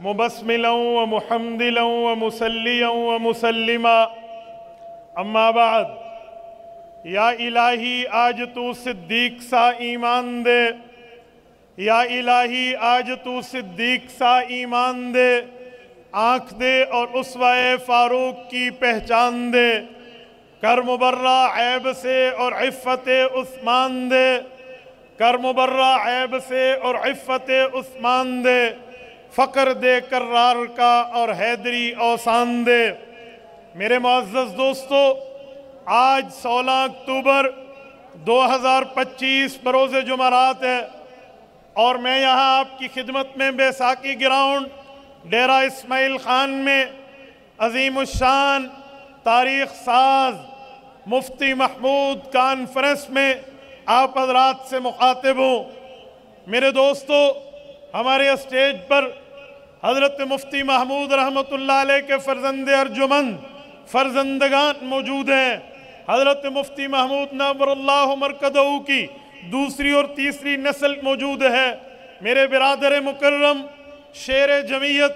مبسملا ومحمدلا ومسلیا ومسلما اما بعد یا الہی آج تو صدیق سا ایمان دے، یا الہی آج تو صدیق سا ایمان دے، آنکھ دے اور اسوہ فاروق کی پہچان دے، کر مبرہ عیب سے اور عفت عثمان دے، کر مبرہ عیب سے اور عفت عثمان دے، فقر دے کرار کا اور حیدری اوسان دے۔ میرے معزز دوستو، آج 16 اکتوبر 2025 بروز جمعرات ہے اور میں یہاں آپ کی خدمت میں بیساکھی گراؤنڈ ڈیرہ اسماعیل خان میں عظیم الشان تاریخ ساز مفتی محمود کانفرنس میں آپ حضرات سے مخاطب ہوں۔ میرے دوستو، ہمارے اسٹیج پر حضرت مفتی محمود رحمۃ اللہ علیہ کے فرزند ارجمند فرزندگان موجود ہیں۔ حضرت مفتی محمود نور اللہ مرکزہ کی دوسری اور تیسری نسل موجود ہے۔ میرے برادر مکرم شیر جمعیت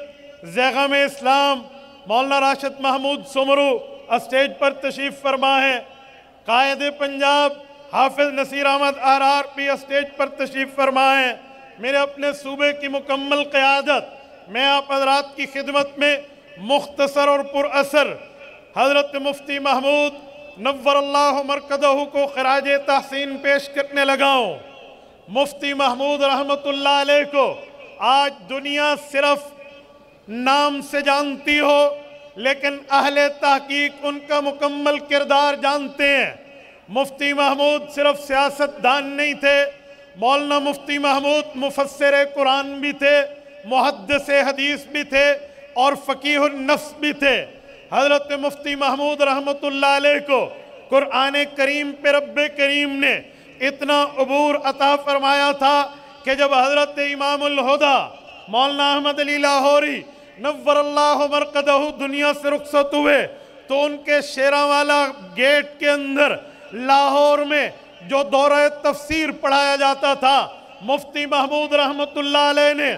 زیغم اسلام مولانا راشد محمود سمرو اسٹیج پر تشریف فرما ہے۔ قائد پنجاب حافظ نصیر احمد آرار بھی اسٹیج پر تشریف فرما ہے۔ میرے اپنے صوبے کی مکمل قیادت میں آپ حضرات کی خدمت میں مختصر اور پر اثر حضرت مفتی محمود نور اللہ مرکزہ کو خراج تحسین پیش کرنے لگا ہوں۔ مفتی محمود رحمت اللہ علیہ کو آج دنیا صرف نام سے جانتی ہو، لیکن اہل تحقیق ان کا مکمل کردار جانتے ہیں۔ مفتی محمود صرف سیاست دان نہیں تھے، مولانا مفتی محمود مفسر قرآن بھی تھے، محدث حدیث بھی تھے اور فقیہ النفس بھی تھے۔ حضرت مفتی محمود رحمت اللہ علیہ کو قرآن کریم پہ رب کریم نے اتنا عبور عطا فرمایا تھا کہ جب حضرت امام الہدیٰ مولانا احمد علی لاہوری نور اللہ مرکزہ دنیا سے رخصت ہوئے تو ان کے شیراوالا گیٹ کے اندر لاہور میں جو دورہ تفسیر پڑھایا جاتا تھا، مفتی محمود رحمت اللہ علیہ نے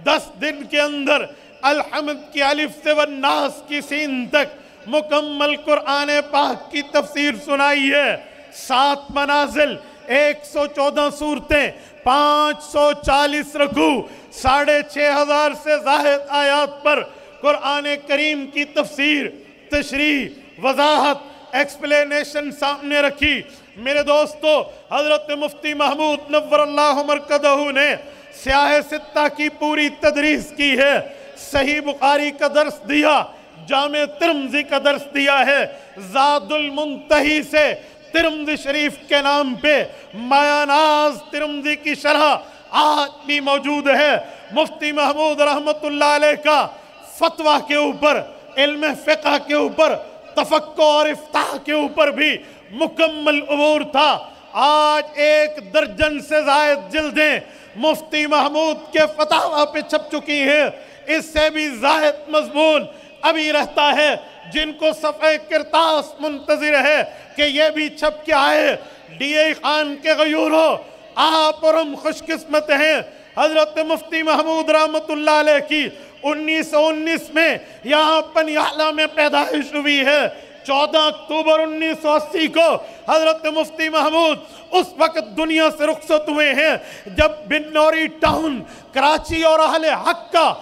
10 دن کے اندر الحمد کی الف سے والناس کی سین تک مکمل قرآن پاک کی تفسیر سنائی ہے۔ 7 منازل، 114 صورتیں، 540 رکوع، 6500 سے زائد آیات پر قرآن کریم کی تفسیر، تشریح، وضاحت، ایکسپلینیشن سامنے رکھی۔ میرے دوستو، حضرت مفتی محمود نور اللہ مرکزہ نے سیاہ ستہ کی پوری تدریس کی ہے، صحیح بخاری کا درس دیا، جامع ترمذی کا درس دیا ہے، زاد المنتہی سے ترمذی شریف کے نام پہ مایہ ناز ترمذی کی شرح آج بھی موجود ہے۔ مفتی محمود رحمت اللہ علیہ کا فتویٰ کے اوپر، علم فقہ کے اوپر، تفقہ اور افتاح کے اوپر بھی مکمل عبور تھا۔ آج 1 درجن سے زائد جلدیں مفتی محمود کے فتاویٰ پہ چھپ چکی ہیں۔ اس سے بھی زائد مضمون ابھی رہتا ہے، جن کو صفحہ کرتاس منتظر ہے کہ یہ بھی چھپ کے آئے۔ ڈی اے خان کے غیوروں، آپ اور ہم خوش قسمت ہیں۔ حضرت مفتی محمود رحمت اللہ علیہ کی 1919 میں یہاں پنیالہ میں پیدائش ہوئی ہے۔ 14 اکتوبر 1980 کو حضرت مفتی محمود اس وقت دنیا سے رخصت ہوئے ہیں جب بنوری ٹاؤن کراچی اور اہل حق کا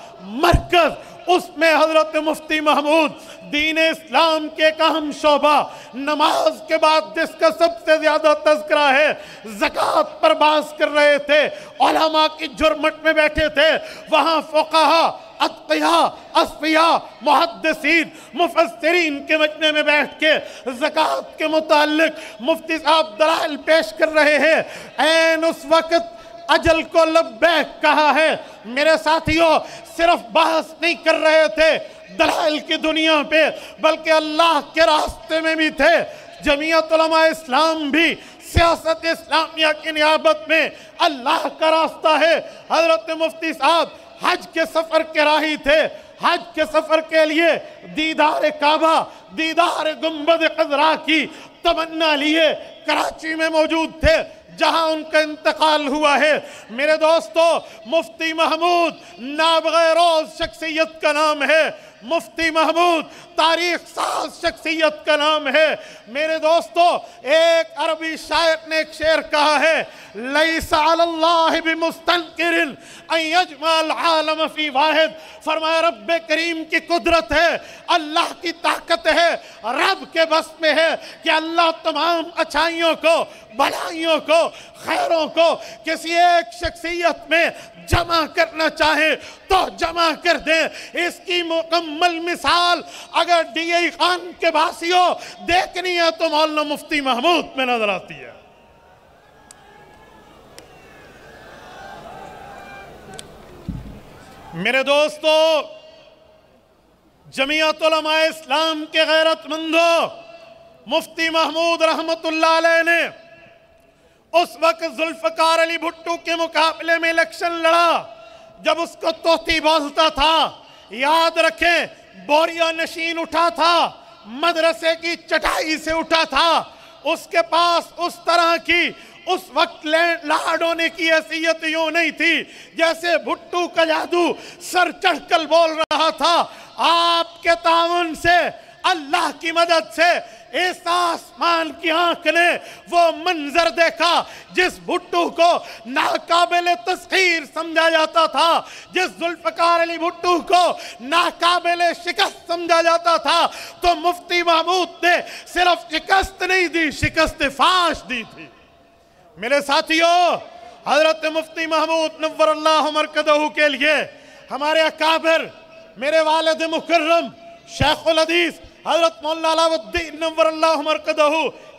مرکز، اس میں حضرت مفتی محمود دین اسلام کے ایک اہم شعبہ، نماز کے بعد جس کا سب سے زیادہ تذکرہ ہے، زکوٰۃ پر بحث کر رہے تھے، علماء کی جرمٹ میں بیٹھے تھے، وہاں فقہاء، اتقیاء، اصفیاء، محدثین، مفسرین کے مجمع میں بیٹھ کے زکوٰۃ کے متعلق مفتی صاحب دلائل پیش کر رہے ہیں۔ این اس وقت اجل کو لبیک کہا ہے۔ میرے ساتھیوں، صرف بحث نہیں کر رہے تھے دلائل کی دنیا پہ، بلکہ اللہ کے راستے میں بھی تھے۔ جمعیت علماء اسلام بھی سیاست اسلامیہ کی نیابت میں اللہ کا راستہ ہے۔ حضرت مفتی صاحب حج کے سفر کے راہی تھے، حج کے سفر کے لیے دیدار کعبہ، دیدار گنبد خضرا کی تمنا لیے کراچی میں موجود تھے۔ جہاں ان کا انتقال ہوا ہے۔ میرے دوستو، مفتی محمود نابغہ روز شخصیت کا نام ہے، مفتی محمود تاریخ ساز شخصیت کا نام ہے۔ میرے دوستو، ایک عربی شاعر نے ایک شعر کہا ہے، لیس علی اللہ بمستنکر ان یجمع العالم فی واحد۔ فرمایا رب کریم کی قدرت ہے، اللہ کی طاقت ہے، رب کے بس میں ہے کہ اللہ تمام اچھائیوں کو، بھلائیوں کو، خیروں کو کسی ایک شخصیت میں جمع کرنا چاہے تو جمع کر دیں۔ اس کی مکمل مثال اگر ڈی آئی خان کے باسیوں دیکھنی ہے تو مولانا مفتی محمود میں نظر آتی ہے۔ میرے دوستو، جمعیت علماء اسلام کے غیرت مندوں، مفتی محمود رحمت اللہ علیہ نے اس وقت ذوالفقار علی بھٹو کے مقابلے میں الیکشن لڑا جب اس کو طوطی بولتا تھا۔ یاد رکھیں، بوریا نشین اٹھا تھا، مدرسے کی چٹائی سے اٹھا تھا، اس کے پاس اس طرح کی اس وقت لاڈ ہونے کی حیثیت یوں نہیں تھی جیسے بھٹو کا جادو سر چڑھ کر بول رہا تھا۔ آپ کے تعاون سے، اللہ کی مدد سے اس آسمان کی آنکھ نے وہ منظر دیکھا جس بھٹو کو ناقابل تسخیر سمجھا جاتا تھا، جس ذوالفقار علی بھٹو کو ناقابل شکست سمجھا جاتا تھا، تو مفتی محمود نے صرف شکست نہیں دی، شکست فاش دی تھی۔ میرے ساتھیوں، حضرت مفتی محمود نور اللہ مرکزہ کے لیے ہمارے اکابر، میرے والد مکرم شیخ الحدیث حضرت مولانا علاء الدین نور اللہ مرکزہ،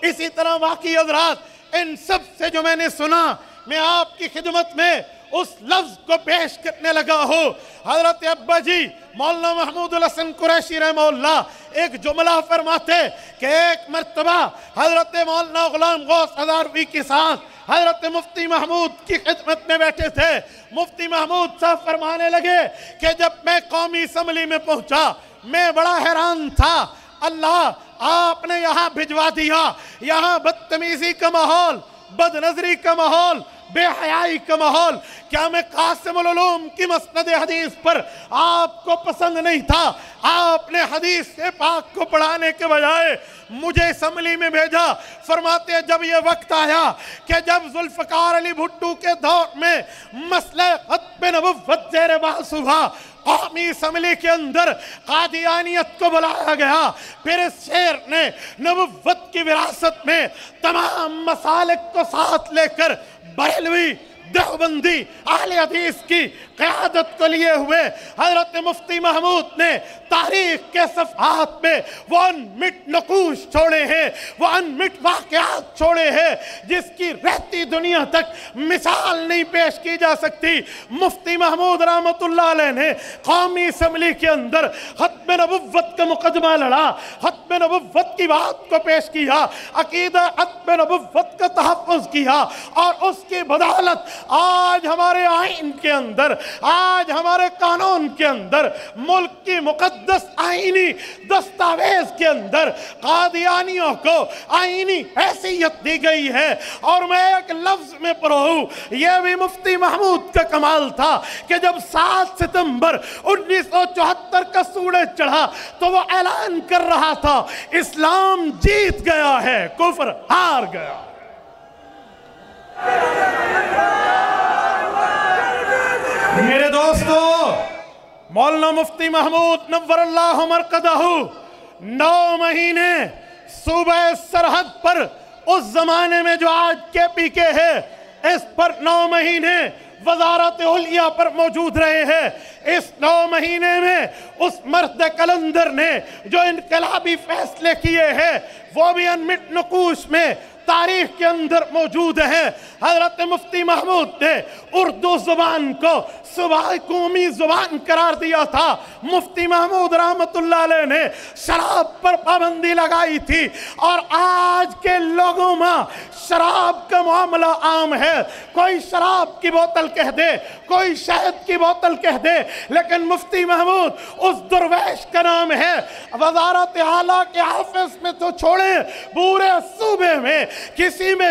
اسی طرح باقی حضرات، ان سب سے جو میں نے سنا، میں آپ کی خدمت میں اس لفظ کو پیش کرنے لگا ہوں۔ حضرت ابا جی مولانا محمود الحسن قریشی رحمہ اللہ ایک جملہ فرماتے کہ ایک مرتبہ حضرت مولانا غلام غوث ہزاروی کے ساتھ حضرت مفتی محمود کی خدمت میں بیٹھے تھے۔ مفتی محمود صاحب فرمانے لگے کہ جب میں قومی اسمبلی میں پہنچا میں بڑا حیران تھا، اللہ آپ نے یہاں بھجوا دیا، یہاں بدتمیزی کا ماحول، بد نظری کا ماحول، بے حیائی کا ماحول، کیا میں قاسم العلوم کی مسند حدیث پر آپ کو پسند نہیں تھا؟ آپ نے حدیث پاک کو پڑھانے کے بجائے مجھے اسمبلی میں بھیجا۔ فرماتے ہیں جب یہ وقت آیا کہ جب ذوالفقار علی بھٹو کے دور میں مسئلہ ختم نبوت زیر بحث ہوا، قومی اسمبلی کے اندر قادیانیت کو بلایا گیا، پھر اس شعر نے نبوت کی وراثت میں تمام مسالک کو ساتھ لے کر بریلوی، دیوبندی، اہل حدیث کی قیادت کو لیے ہوئے حضرت مفتی محمود نے تاریخ کے صفحات میں وہ انمٹ نقوش چھوڑے ہیں، وہ انمٹ واقعات چھوڑے ہیں جس کی رہتی دنیا تک مثال نہیں پیش کی جا سکتی۔ مفتی محمود رحمت اللہ علیہ نے قومی اسمبلی کے اندر ختم نبوت کا مقدمہ لڑا، ختم نبوت کی بات کو پیش کیا، عقیدہ ختم نبوت کا تحفظ کیا، اور اس کی بدولت آج ہمارے آئین کے اندر، آج ہمارے قانون کے اندر، ملک کی مقدس آئینی دستاویز کے اندر قادیانیوں کو آئینی حیثیت دی گئی ہے۔ اور میں ایک لفظ میں پڑھوں، یہ بھی مفتی محمود کا کمال تھا کہ جب 7 ستمبر 1974 کا سورج چڑھا تو وہ اعلان کر رہا تھا اسلام جیت گیا ہے، کفر ہار گیا۔ میرے دوستو، مولانا مفتی محمود نور اللہ مرکزہ 9 مہینے صوبہ سرحد پر، اس زمانے میں جو آج کے پی کے ہے، اس پر 9 مہینے وزارت علیا پر موجود رہے ہیں۔ اس 9 مہینے میں اس مرد کلندر نے جو انقلابی فیصلے کیے ہیں وہ بھی انمٹ نقوش میں تاریخ کے اندر موجود ہیں۔ حضرت مفتی محمود نے اردو زبان کو صوبائی قومی زبان قرار دیا تھا۔ مفتی محمود رحمت اللہ علیہ نے شراب پر پابندی لگائی تھی، اور آج کے لوگوں میں شراب کا معاملہ عام ہے۔ کوئی شراب کی بوتل کہہ دے، کوئی شہد کی بوتل کہہ دے، لیکن مفتی محمود اس درویش کا نام ہے۔ وزارت اعلیٰ کے آفس میں تو چھوڑیں، پورے صوبے میں کسی میں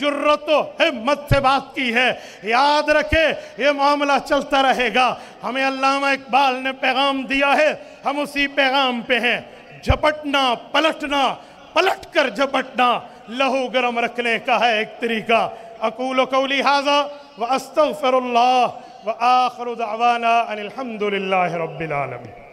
جرت و ہمت سے بات کی ہے. یاد رکھے یہ معاملہ چلتا رہے گا. ہمیں علامہ اقبال نے پیغام دیا ہے, ہم اسی پیغام پہ ہیں. جھپٹنا, پلٹنا, پلٹ کر جھپٹنا لہو گرم رکھنے کا ہے ایک طریقہ. اقول قولی ھذا واستغفر اللہ وآخر دعوانا ان الحمد للہ رب العالمین.